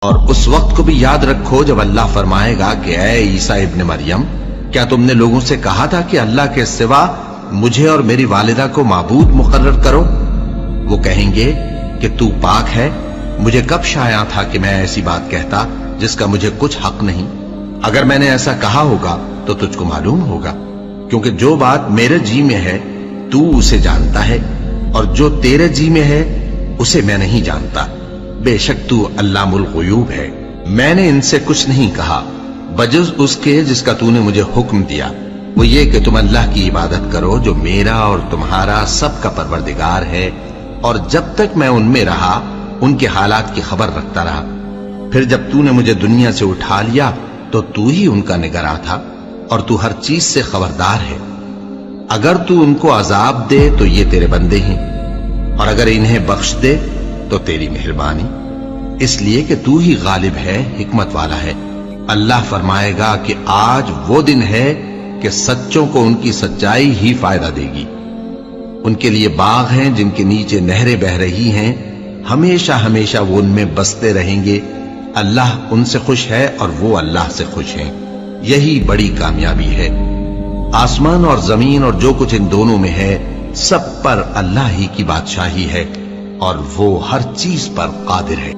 اور اس وقت کو بھی یاد رکھو جب اللہ فرمائے گا کہ اے عیسیٰ ابن مریم، کیا تم نے لوگوں سے کہا تھا کہ اللہ کے سوا مجھے اور میری والدہ کو معبود مقرر کرو؟ وہ کہیں گے کہ تو پاک ہے، مجھے کب شایع تھا کہ میں ایسی بات کہتا جس کا مجھے کچھ حق نہیں۔ اگر میں نے ایسا کہا ہوگا تو تجھ کو معلوم ہوگا، کیونکہ جو بات میرے جی میں ہے تو اسے جانتا ہے، اور جو تیرے جی میں ہے اسے میں نہیں جانتا۔ بے شک تو علام الغیوب ہے۔ میں نے ان سے کچھ نہیں کہا بجز اس کے جس کا تو نے مجھے حکم دیا، وہ یہ کہ تم اللہ کی عبادت کرو جو میرا اور تمہارا سب کا پروردگار ہے، اور جب تک میں ان میں رہا ان کے حالات کی خبر رکھتا رہا۔ پھر جب تو نے مجھے دنیا سے اٹھا لیا تو تو ہی ان کا نگراں تھا، اور تو ہر چیز سے خبردار ہے۔ اگر تو ان کو عذاب دے تو یہ تیرے بندے ہیں، اور اگر انہیں بخش دے تو تیری مہربانی، اس لیے کہ تو ہی غالب ہے، حکمت والا ہے۔ اللہ فرمائے گا کہ آج وہ دن ہے کہ سچوں کو ان کی سچائی ہی فائدہ دے گی۔ ان کے لیے باغ ہیں جن کے نیچے نہریں بہ رہی ہیں، ہمیشہ ہمیشہ وہ ان میں بستے رہیں گے۔ اللہ ان سے خوش ہے اور وہ اللہ سے خوش ہیں، یہی بڑی کامیابی ہے۔ آسمان اور زمین اور جو کچھ ان دونوں میں ہے سب پر اللہ ہی کی بادشاہی ہے، اور وہ ہر چیز پر قادر ہے۔